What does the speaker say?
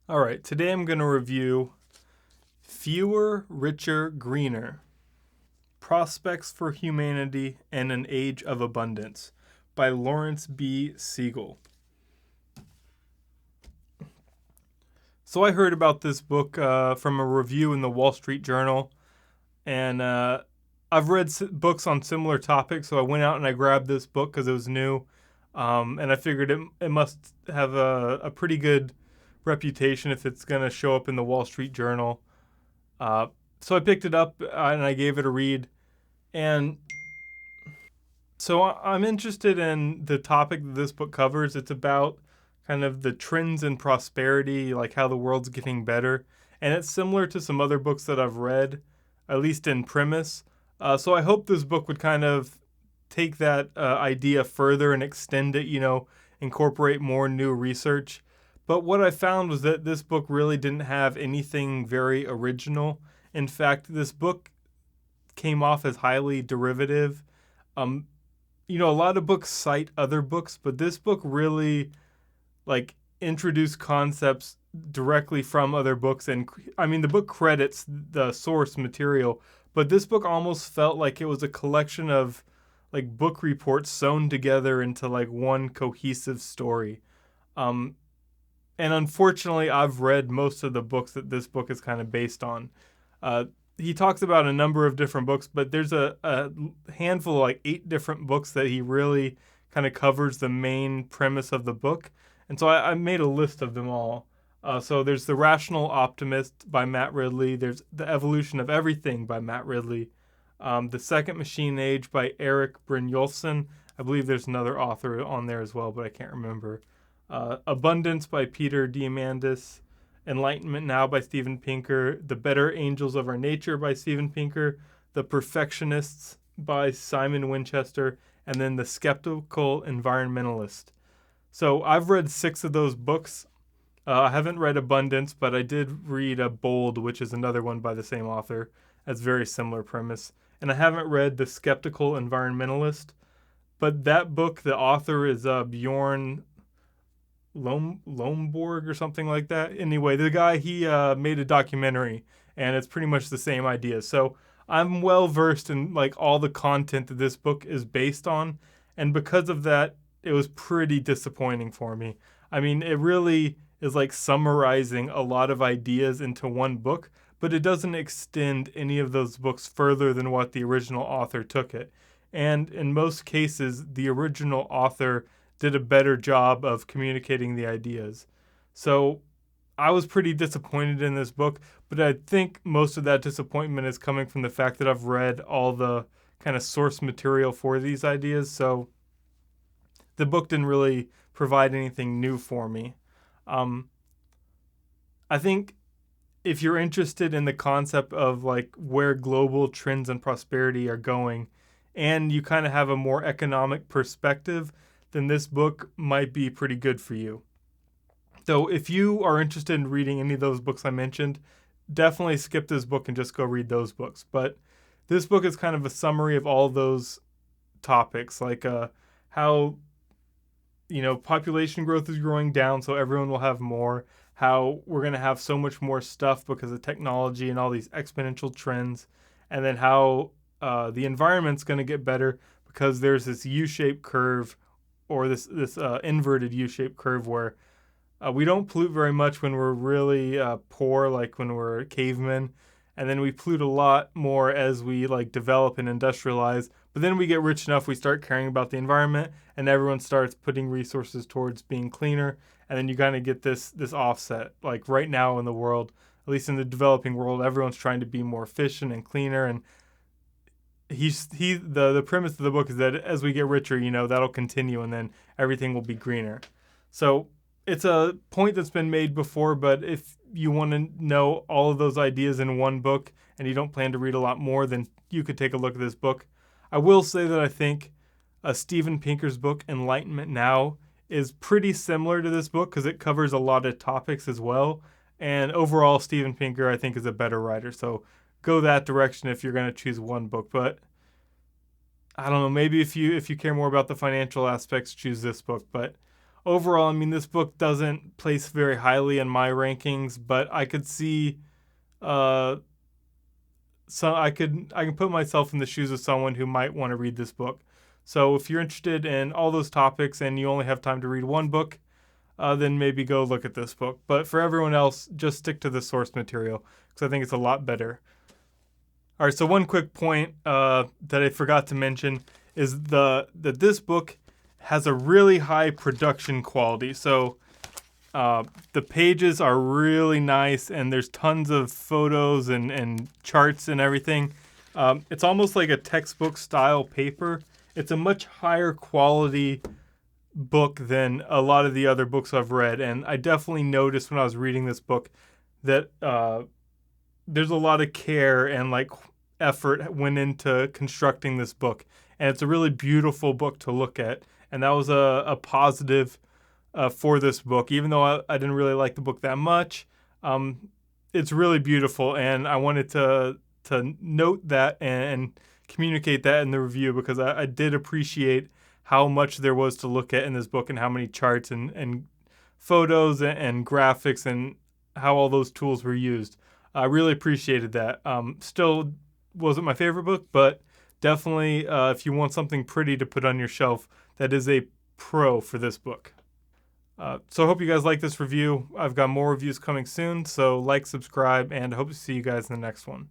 All right, today I'm going to review Fewer, Richer, Greener: Prospects for Humanity in an Age of Abundance by Laurence B. Siegel. So I heard about this book from a review in the Wall Street Journal, and I've read books on similar topics, so I went out and I grabbed this book because it was new, and I figured it must have a pretty good reputation if it's going to show up in the Wall Street Journal. So I picked it up and I gave it a read. And so I'm interested in the topic that this book covers. It's about kind of the trends in prosperity, like how the world's getting better. And it's similar to some other books that I've read, at least in premise. So I hope this book would kind of take that idea further and extend it, incorporate more new research. But what I found was that this book really didn't have anything very original. In fact, this book came off as highly derivative. Um, a lot of books cite other books, but this book really introduced concepts directly from other books. And I mean, the book credits the source material, but this book almost felt like it was a collection of book reports sewn together into one cohesive story. And unfortunately, I've read most of the books that this book is kind of based on. He talks about a number of different books, but there's a handful, 8 different books that he really kind of covers the main premise of the book. And so I made a list of them all. So there's The Rational Optimist by Matt Ridley. There's The Evolution of Everything by Matt Ridley. The Second Machine Age by Eric Brynjolfsson. I believe there's another author on there as well, but I can't remember. Abundance by Peter Diamandis, Enlightenment Now by Steven Pinker, The Better Angels of Our Nature by Steven Pinker, The Perfectionists by Simon Winchester, and then The Skeptical Environmentalist. So I've read 6 of those books. I haven't read Abundance, but I did read Bold, which is another one by the same author. That's very similar premise. And I haven't read The Skeptical Environmentalist, but that book, the author is Bjorn Lomborg or something like that. Anyway, the guy, he made a documentary, and it's pretty much the same idea. So I'm well versed in all the content that this book is based on, and because of that, it was pretty disappointing for me. I mean, it really is summarizing a lot of ideas into one book, but it doesn't extend any of those books further than what the original author took it. And in most cases, the original author did a better job of communicating the ideas. So I was pretty disappointed in this book, but I think most of that disappointment is coming from the fact that I've read all the kind of source material for these ideas. So the book didn't really provide anything new for me. I think if you're interested in the concept of where global trends and prosperity are going, and you kind of have a more economic perspective, then this book might be pretty good for you. So if you are interested in reading any of those books I mentioned, definitely skip this book and just go read those books. But this book is kind of a summary of all those topics, how population growth is growing down, so everyone will have more, how we're going to have so much more stuff because of technology and all these exponential trends, and then how the environment's going to get better because there's this U-shaped curve, or this inverted U-shaped curve where we don't pollute very much when we're really poor, like when we're cavemen, and then we pollute a lot more as we develop and industrialize. But then we get rich enough, we start caring about the environment, and everyone starts putting resources towards being cleaner, and then you kind of get this offset. Like right now in the world, at least in the developing world, everyone's trying to be more efficient and cleaner, and the premise of the book is that as we get richer, that'll continue, and then everything will be greener. So it's a point that's been made before, but if you want to know all of those ideas in one book and you don't plan to read a lot more, then you could take a look at this book. I will say that I think Steven Pinker's book, Enlightenment Now, is pretty similar to this book because it covers a lot of topics as well. And overall, Steven Pinker, I think, is a better writer. So go that direction if you're going to choose one book. But I don't know, maybe if you care more about the financial aspects, choose this book. But overall, I mean, this book doesn't place very highly in my rankings, but I could see, so I can put myself in the shoes of someone who might want to read this book. So if you're interested in all those topics and you only have time to read one book, then maybe go look at this book. But for everyone else, just stick to the source material because I think it's a lot better. All right, so one quick point that I forgot to mention is that this book has a really high production quality. So the pages are really nice, and there's tons of photos and charts and everything. It's almost like a textbook style paper. It's a much higher quality book than a lot of the other books I've read, and I definitely noticed when I was reading this book that there's a lot of care and like effort went into constructing this book, and it's a really beautiful book to look at, and that was a positive for this book. Even though I didn't really like the book that much, it's really beautiful, and I wanted to note that and communicate that in the review because I did appreciate how much there was to look at in this book and how many charts and photos and graphics and how all those tools were used. I really appreciated that. Still wasn't my favorite book, but definitely if you want something pretty to put on your shelf, that is a pro for this book. So I hope you guys like this review. I've got more reviews coming soon, so like, subscribe, and I hope to see you guys in the next one.